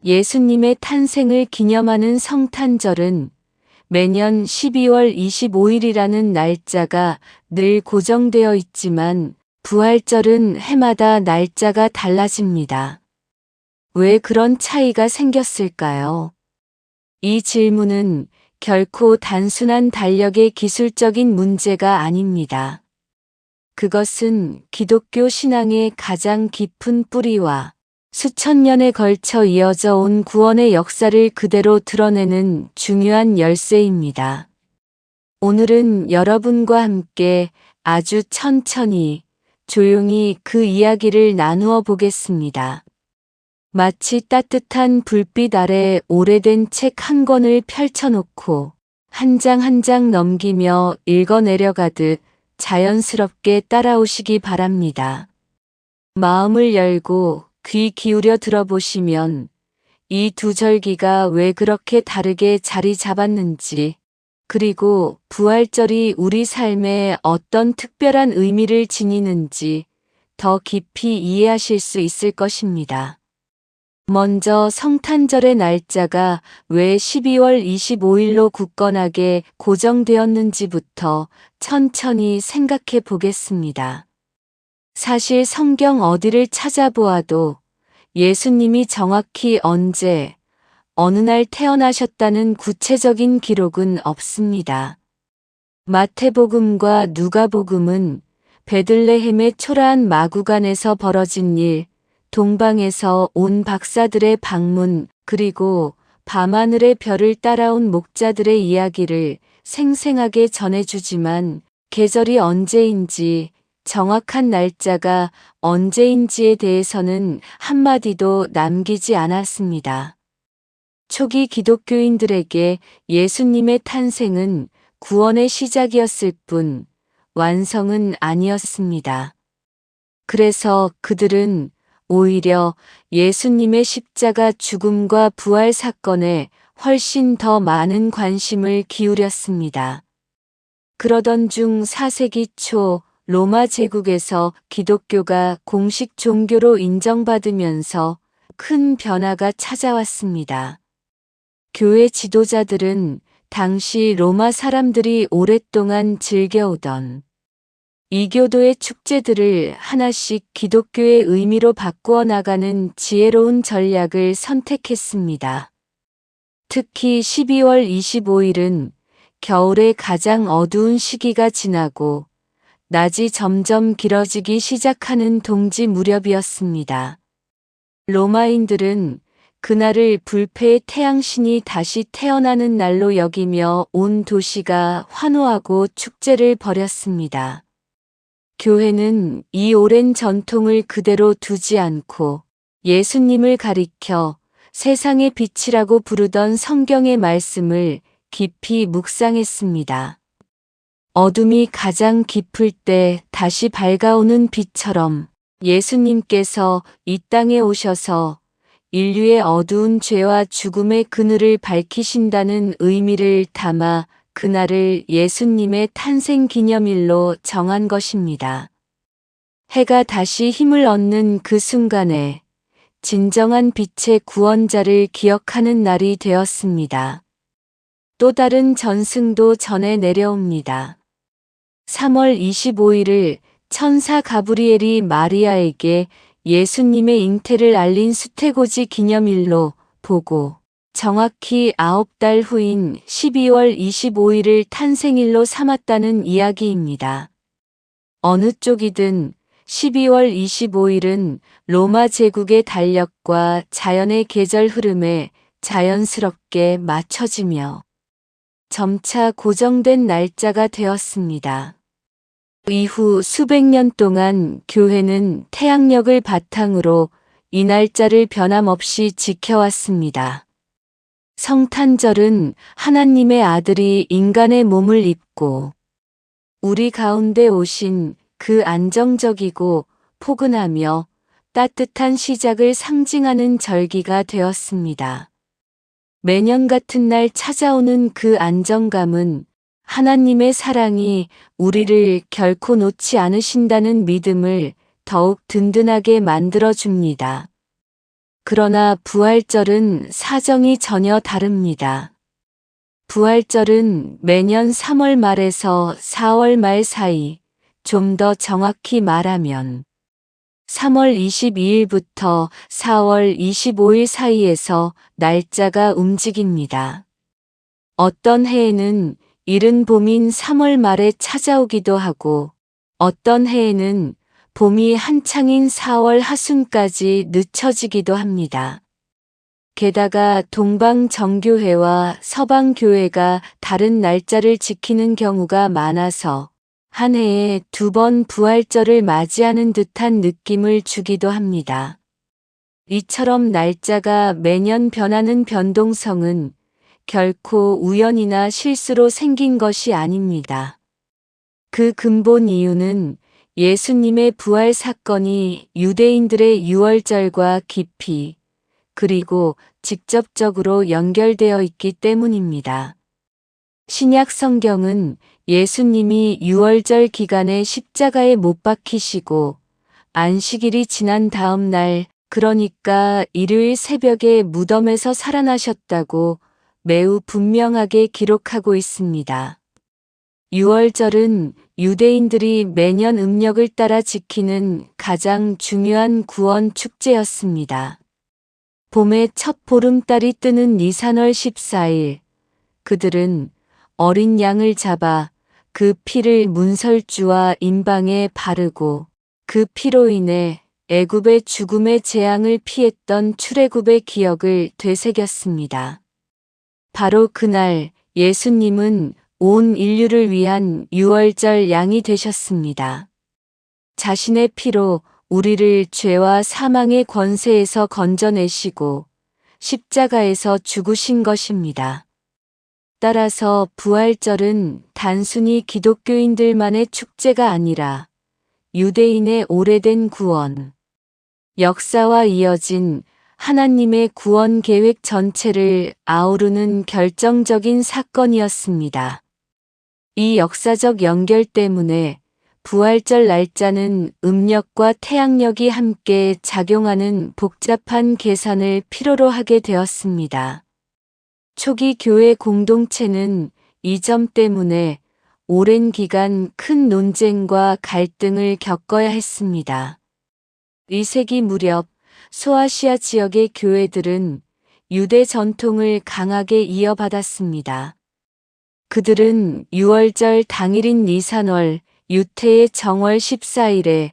예수님의 탄생을 기념하는 성탄절은 매년 12월 25일이라는 날짜가 늘 고정되어 있지만 부활절은 해마다 날짜가 달라집니다. 왜 그런 차이가 생겼을까요? 이 질문은 결코 단순한 달력의 기술적인 문제가 아닙니다. 그것은 기독교 신앙의 가장 깊은 뿌리와 수천 년에 걸쳐 이어져 온 구원의 역사를 그대로 드러내는 중요한 열쇠입니다. 오늘은 여러분과 함께 아주 천천히, 조용히 그 이야기를 나누어 보겠습니다. 마치 따뜻한 불빛 아래 오래된 책 한 권을 펼쳐놓고 한 장 한 장 넘기며 읽어내려가듯 자연스럽게 따라오시기 바랍니다. 마음을 열고 귀 기울여 들어보시면 이 두 절기가 왜 그렇게 다르게 자리 잡았는지, 그리고 부활절이 우리 삶에 어떤 특별한 의미를 지니는지 더 깊이 이해하실 수 있을 것입니다. 먼저 성탄절의 날짜가 왜 12월 25일로 굳건하게 고정되었는지부터 천천히 생각해 보겠습니다. 사실 성경 어디를 찾아보아도 예수님이 정확히 언제, 어느 날 태어나셨다는 구체적인 기록은 없습니다. 마태복음과 누가복음은 베들레헴의 초라한 마구간에서 벌어진 일, 동방에서 온 박사들의 방문, 그리고 밤하늘의 별을 따라온 목자들의 이야기를 생생하게 전해주지만 계절이 언제인지, 정확한 날짜가 언제인지에 대해서는 한마디도 남기지 않았습니다. 초기 기독교인들에게 예수님의 탄생은 구원의 시작이었을 뿐 완성은 아니었습니다. 그래서 그들은 오히려 예수님의 십자가 죽음과 부활 사건에 훨씬 더 많은 관심을 기울였습니다. 그러던 중 4세기 초 로마 제국에서 기독교가 공식 종교로 인정받으면서 큰 변화가 찾아왔습니다. 교회 지도자들은 당시 로마 사람들이 오랫동안 즐겨오던 이교도의 축제들을 하나씩 기독교의 의미로 바꾸어 나가는 지혜로운 전략을 선택했습니다. 특히 12월 25일은 겨울의 가장 어두운 시기가 지나고 낮이 점점 길어지기 시작하는 동지 무렵이었습니다. 로마인들은 그날을 불패의 태양신이 다시 태어나는 날로 여기며 온 도시가 환호하고 축제를 벌였습니다. 교회는 이 오랜 전통을 그대로 두지 않고 예수님을 가리켜 세상의 빛이라고 부르던 성경의 말씀을 깊이 묵상했습니다. 어둠이 가장 깊을 때 다시 밝아오는 빛처럼 예수님께서 이 땅에 오셔서 인류의 어두운 죄와 죽음의 그늘을 밝히신다는 의미를 담아 그날을 예수님의 탄생 기념일로 정한 것입니다. 해가 다시 힘을 얻는 그 순간에 진정한 빛의 구원자를 기억하는 날이 되었습니다. 또 다른 전승도 전해 내려옵니다. 3월 25일을 천사 가브리엘이 마리아에게 예수님의 잉태를 알린 수태고지 기념일로 보고 정확히 9달 후인 12월 25일을 탄생일로 삼았다는 이야기입니다. 어느 쪽이든 12월 25일은 로마 제국의 달력과 자연의 계절 흐름에 자연스럽게 맞춰지며 점차 고정된 날짜가 되었습니다. 이후 수백 년 동안 교회는 태양력을 바탕으로 이 날짜를 변함없이 지켜왔습니다. 성탄절은 하나님의 아들이 인간의 몸을 입고 우리 가운데 오신 그 안정적이고 포근하며 따뜻한 시작을 상징하는 절기가 되었습니다. 매년 같은 날 찾아오는 그 안정감은 하나님의 사랑이 우리를 결코 놓지 않으신다는 믿음을 더욱 든든하게 만들어 줍니다. 그러나 부활절은 사정이 전혀 다릅니다. 부활절은 매년 3월 말에서 4월 말 사이, 좀 더 정확히 말하면 3월 22일부터 4월 25일 사이에서 날짜가 움직입니다. 어떤 해에는 이른 봄인 3월 말에 찾아오기도 하고 어떤 해에는 봄이 한창인 4월 하순까지 늦춰지기도 합니다. 게다가 동방정교회와 서방교회가 다른 날짜를 지키는 경우가 많아서 한 해에 2번 부활절을 맞이하는 듯한 느낌을 주기도 합니다. 이처럼 날짜가 매년 변하는 변동성은 결코 우연이나 실수로 생긴 것이 아닙니다. 그 근본 이유는 예수님의 부활 사건이 유대인들의 유월절과 깊이 그리고 직접적으로 연결되어 있기 때문입니다. 신약 성경은 예수님이 유월절 기간에 십자가에 못 박히시고 안식일이 지난 다음 날, 그러니까 일요일 새벽에 무덤에서 살아나셨다고 매우 분명하게 기록하고 있습니다. 유월절은 유대인들이 매년 음력을 따라 지키는 가장 중요한 구원 축제였습니다. 봄의 첫 보름달이 뜨는 니산월 14일, 그들은 어린 양을 잡아 그 피를 문설주와 임방에 바르고 그 피로 인해 애굽의 죽음의 재앙을 피했던 출애굽의 기억을 되새겼습니다. 바로 그날 예수님은 온 인류를 위한 유월절 양이 되셨습니다. 자신의 피로 우리를 죄와 사망의 권세에서 건져내시고 십자가에서 죽으신 것입니다. 따라서 부활절은 단순히 기독교인들만의 축제가 아니라 유대인의 오래된 구원, 역사와 이어진 하나님의 구원 계획 전체를 아우르는 결정적인 사건이었습니다. 이 역사적 연결 때문에 부활절 날짜는 음력과 태양력이 함께 작용하는 복잡한 계산을 필요로 하게 되었습니다. 초기 교회 공동체는 이 점 때문에 오랜 기간 큰 논쟁과 갈등을 겪어야 했습니다. 2세기 무렵 소아시아 지역의 교회들은 유대 전통을 강하게 이어받았습니다. 그들은 유월절 당일인 니산월, 유태의 정월 14일에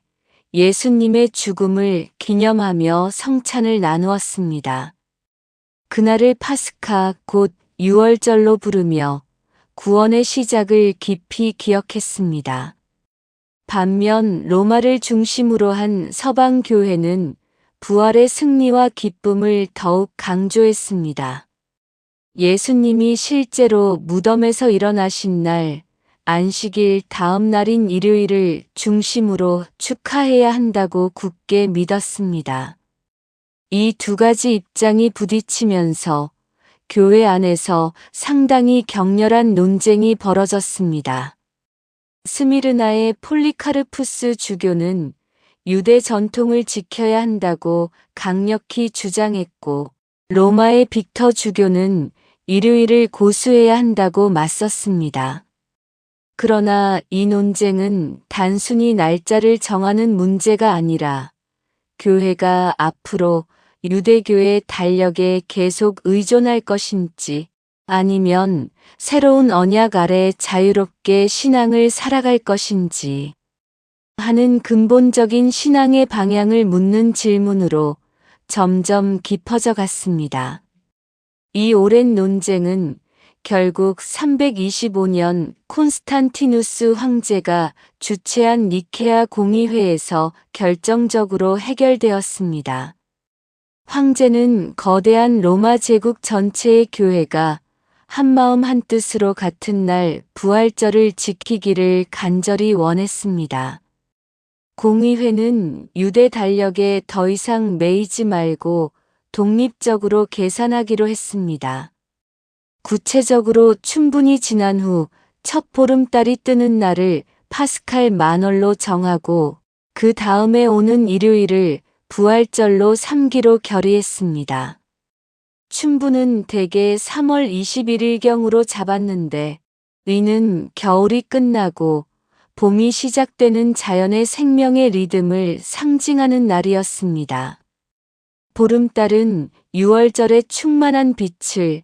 예수님의 죽음을 기념하며 성찬을 나누었습니다. 그날을 파스카 곧 유월절로 부르며 구원의 시작을 깊이 기억했습니다. 반면 로마를 중심으로 한 서방 교회는 부활의 승리와 기쁨을 더욱 강조했습니다. 예수님이 실제로 무덤에서 일어나신 날, 안식일 다음 날인 일요일을 중심으로 축하해야 한다고 굳게 믿었습니다. 이 두 가지 입장이 부딪히면서 교회 안에서 상당히 격렬한 논쟁이 벌어졌습니다. 스미르나의 폴리카르푸스 주교는 유대 전통을 지켜야 한다고 강력히 주장했고, 로마의 빅터 주교는 일요일을 고수해야 한다고 맞섰습니다. 그러나 이 논쟁은 단순히 날짜를 정하는 문제가 아니라 교회가 앞으로 유대교의 달력에 계속 의존할 것인지 아니면 새로운 언약 아래 자유롭게 신앙을 살아갈 것인지 하는 근본적인 신앙의 방향을 묻는 질문으로 점점 깊어져 갔습니다. 이 오랜 논쟁은 결국 325년 콘스탄티누스 황제가 주최한 니케아 공의회에서 결정적으로 해결되었습니다. 황제는 거대한 로마 제국 전체의 교회가 한마음 한뜻으로 같은 날 부활절을 지키기를 간절히 원했습니다. 공의회는 유대 달력에 더 이상 매이지 말고 독립적으로 계산하기로 했습니다. 구체적으로 충분히 지난 후 첫 보름달이 뜨는 날을 파스칼 만월로 정하고 그 다음에 오는 일요일을 부활절로 삼기로 결의했습니다. 춘분은 대개 3월 21일경으로 잡았는데 의는 겨울이 끝나고 봄이 시작되는 자연의 생명의 리듬을 상징하는 날이었습니다. 보름달은 6월절의 충만한 빛을,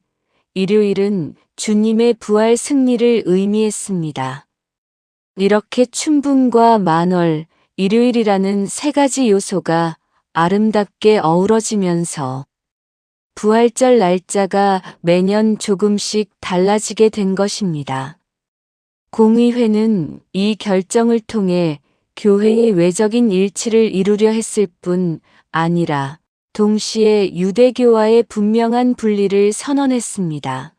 일요일은 주님의 부활 승리를 의미했습니다. 이렇게 춘분과 만월, 일요일이라는 세 가지 요소가 아름답게 어우러지면서 부활절 날짜가 매년 조금씩 달라지게 된 것입니다. 공의회는 이 결정을 통해 교회의 외적인 일치를 이루려 했을 뿐 아니라 동시에 유대교와의 분명한 분리를 선언했습니다.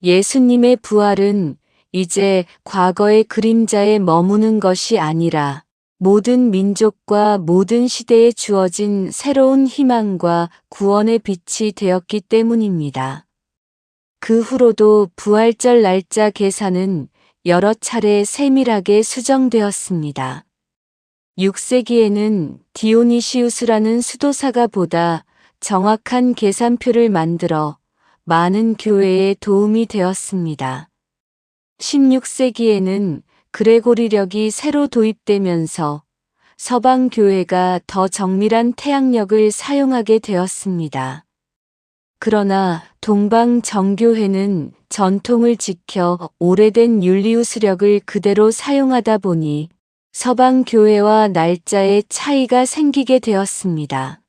예수님의 부활은 이제 과거의 그림자에 머무는 것이 아니라 모든 민족과 모든 시대에 주어진 새로운 희망과 구원의 빛이 되었기 때문입니다. 그 후로도 부활절 날짜 계산은 여러 차례 세밀하게 수정되었습니다. 6세기에는 디오니시우스라는 수도사가 보다 정확한 계산표를 만들어 많은 교회에 도움이 되었습니다. 16세기에는 그레고리력이 새로 도입되면서 서방 교회가 더 정밀한 태양력을 사용하게 되었습니다. 그러나 동방 정교회는 전통을 지켜 오래된 율리우스력을 그대로 사용하다 보니 서방 교회와 날짜의 차이가 생기게 되었습니다.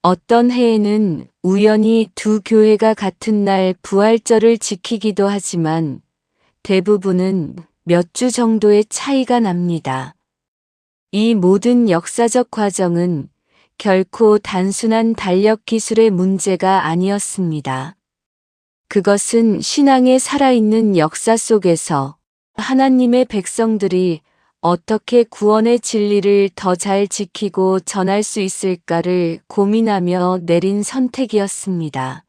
어떤 해에는 우연히 두 교회가 같은 날 부활절을 지키기도 하지만 대부분은 몇 주 정도의 차이가 납니다. 이 모든 역사적 과정은 결코 단순한 달력 기술의 문제가 아니었습니다. 그것은 신앙의 살아있는 역사 속에서 하나님의 백성들이 어떻게 구원의 진리를 더 잘 지키고 전할 수 있을까를 고민하며 내린 선택이었습니다.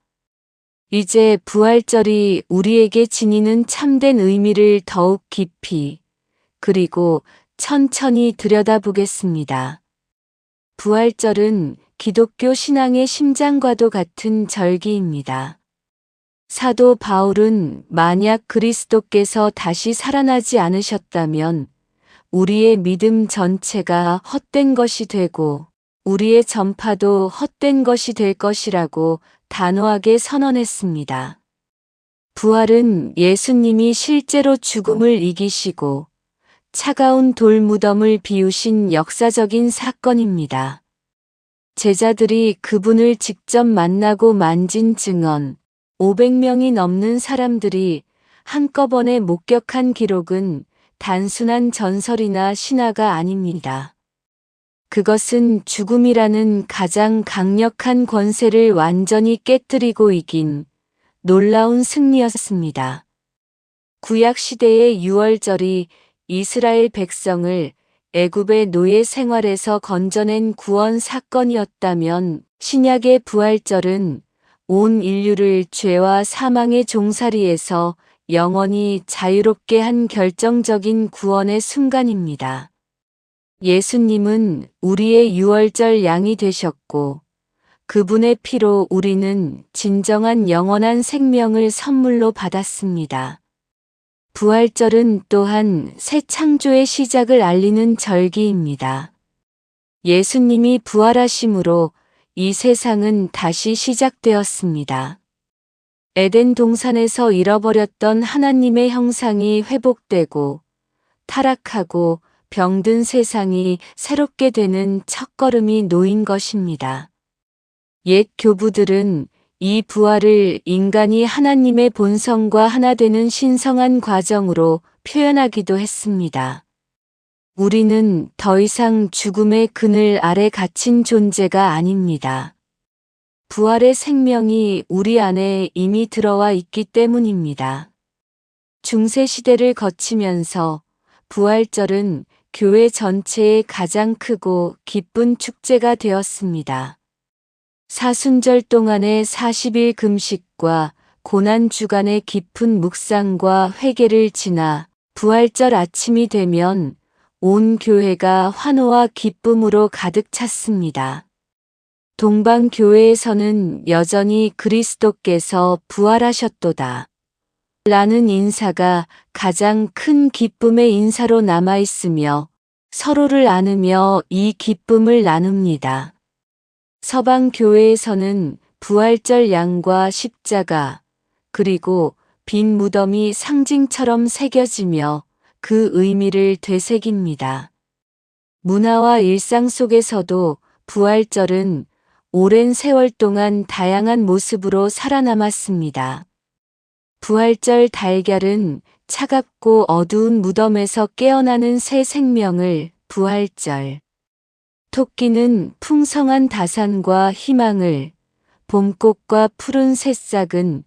이제 부활절이 우리에게 지니는 참된 의미를 더욱 깊이 그리고 천천히 들여다보겠습니다. 부활절은 기독교 신앙의 심장과도 같은 절기입니다. 사도 바울은 만약 그리스도께서 다시 살아나지 않으셨다면 우리의 믿음 전체가 헛된 것이 되고 우리의 전파도 헛된 것이 될 것이라고 단호하게 선언했습니다. 부활은 예수님이 실제로 죽음을 이기시고 차가운 돌 무덤을 비우신 역사적인 사건입니다. 제자들이 그분을 직접 만나고 만진 증언, 500명이 넘는 사람들이 한꺼번에 목격한 기록은 단순한 전설이나 신화가 아닙니다. 그것은 죽음이라는 가장 강력한 권세를 완전히 깨뜨리고 이긴 놀라운 승리였습니다. 구약 시대의 6월절이 이스라엘 백성을 애굽의 노예 생활에서 건져낸 구원 사건이었다면 신약의 부활절은 온 인류를 죄와 사망의 종살이에서 영원히 자유롭게 한 결정적인 구원의 순간입니다. 예수님은 우리의 유월절 양이 되셨고 그분의 피로 우리는 진정한 영원한 생명을 선물로 받았습니다. 부활절은 또한 새 창조의 시작을 알리는 절기입니다. 예수님이 부활하심으로 이 세상은 다시 시작되었습니다. 에덴 동산에서 잃어버렸던 하나님의 형상이 회복되고 타락하고 병든 세상이 새롭게 되는 첫걸음이 놓인 것입니다. 옛 교부들은 이 부활을 인간이 하나님의 본성과 하나 되는 신성한 과정으로 표현하기도 했습니다. 우리는 더 이상 죽음의 그늘 아래 갇힌 존재가 아닙니다. 부활의 생명이 우리 안에 이미 들어와 있기 때문입니다. 중세시대를 거치면서 부활절은 교회 전체의 가장 크고 기쁜 축제가 되었습니다. 사순절 동안의 40일 금식과 고난주간의 깊은 묵상과 회개를 지나 부활절 아침이 되면 온 교회가 환호와 기쁨으로 가득 찼습니다. 동방교회에서는 여전히 그리스도께서 부활하셨도다 라는 인사가 가장 큰 기쁨의 인사로 남아있으며 서로를 안으며 이 기쁨을 나눕니다. 서방교회에서는 부활절 양과 십자가 그리고 빈 무덤이 상징처럼 새겨지며 그 의미를 되새깁니다. 문화와 일상 속에서도 부활절은 오랜 세월 동안 다양한 모습으로 살아남았습니다. 부활절 달걀은 차갑고 어두운 무덤에서 깨어나는 새 생명을 부활절, 토끼는 풍성한 다산과 희망을, 봄꽃과 푸른 새싹은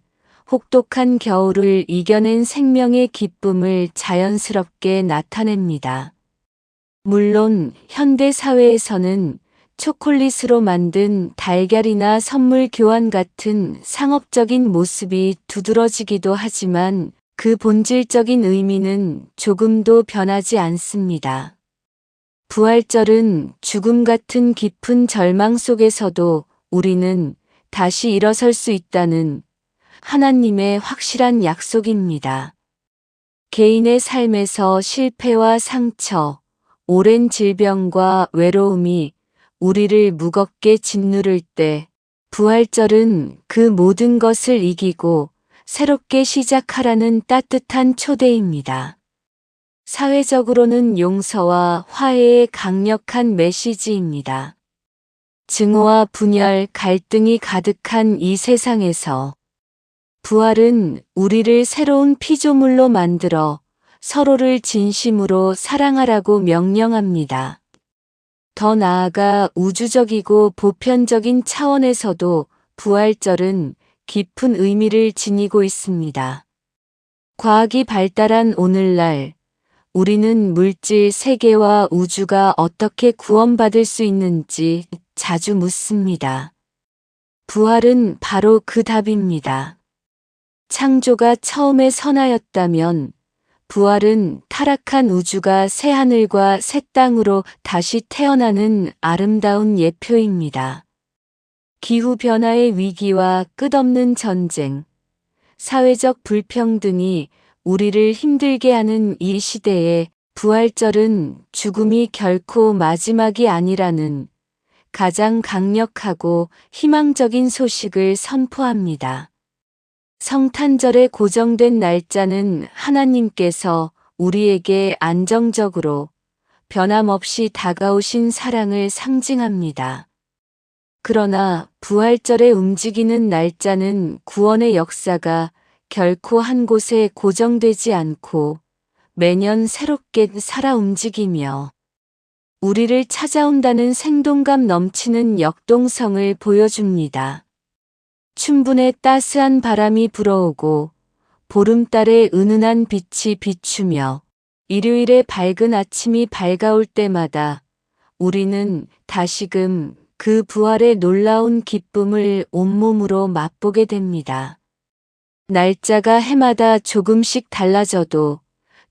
혹독한 겨울을 이겨낸 생명의 기쁨을 자연스럽게 나타냅니다. 물론 현대 사회에서는 초콜릿으로 만든 달걀이나 선물 교환 같은 상업적인 모습이 두드러지기도 하지만 그 본질적인 의미는 조금도 변하지 않습니다. 부활절은 죽음 같은 깊은 절망 속에서도 우리는 다시 일어설 수 있다는 하나님의 확실한 약속입니다. 개인의 삶에서 실패와 상처, 오랜 질병과 외로움이 우리를 무겁게 짓누를 때 부활절은 그 모든 것을 이기고 새롭게 시작하라는 따뜻한 초대입니다. 사회적으로는 용서와 화해의 강력한 메시지입니다. 증오와 분열, 갈등이 가득한 이 세상에서 부활은 우리를 새로운 피조물로 만들어 서로를 진심으로 사랑하라고 명령합니다. 더 나아가 우주적이고 보편적인 차원에서도 부활절은 깊은 의미를 지니고 있습니다. 과학이 발달한 오늘날 우리는 물질 세계와 우주가 어떻게 구원받을 수 있는지 자주 묻습니다. 부활은 바로 그 답입니다. 창조가 처음에 선하였다면 부활은 타락한 우주가 새하늘과 새 땅으로 다시 태어나는 아름다운 예표입니다. 기후변화의 위기와 끝없는 전쟁, 사회적 불평등이 우리를 힘들게 하는 이 시대에 부활절은 죽음이 결코 마지막이 아니라는 가장 강력하고 희망적인 소식을 선포합니다. 성탄절에 고정된 날짜는 하나님께서 우리에게 안정적으로 변함없이 다가오신 사랑을 상징합니다. 그러나 부활절에 움직이는 날짜는 구원의 역사가 결코 한 곳에 고정되지 않고 매년 새롭게 살아 움직이며 우리를 찾아온다는 생동감 넘치는 역동성을 보여줍니다. 춘분에 따스한 바람이 불어오고 보름달의 은은한 빛이 비추며 일요일의 밝은 아침이 밝아올 때마다 우리는 다시금 그 부활의 놀라운 기쁨을 온몸으로 맛보게 됩니다. 날짜가 해마다 조금씩 달라져도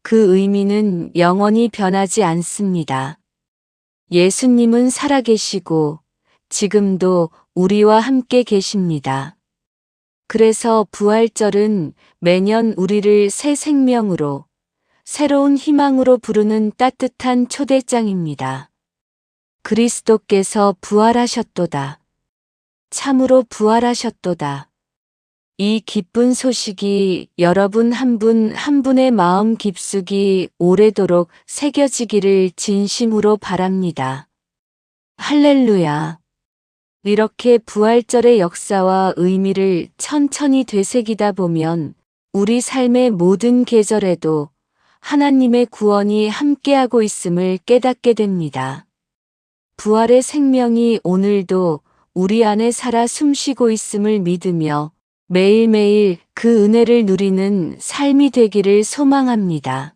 그 의미는 영원히 변하지 않습니다. 예수님은 살아계시고 지금도 우리와 함께 계십니다. 그래서 부활절은 매년 우리를 새 생명으로, 새로운 희망으로 부르는 따뜻한 초대장입니다. 그리스도께서 부활하셨도다. 참으로 부활하셨도다. 이 기쁜 소식이 여러분 한 분 한 분의 마음 깊숙이 오래도록 새겨지기를 진심으로 바랍니다. 할렐루야. 이렇게 부활절의 역사와 의미를 천천히 되새기다 보면 우리 삶의 모든 계절에도 하나님의 구원이 함께하고 있음을 깨닫게 됩니다. 부활의 생명이 오늘도 우리 안에 살아 숨쉬고 있음을 믿으며 매일매일 그 은혜를 누리는 삶이 되기를 소망합니다.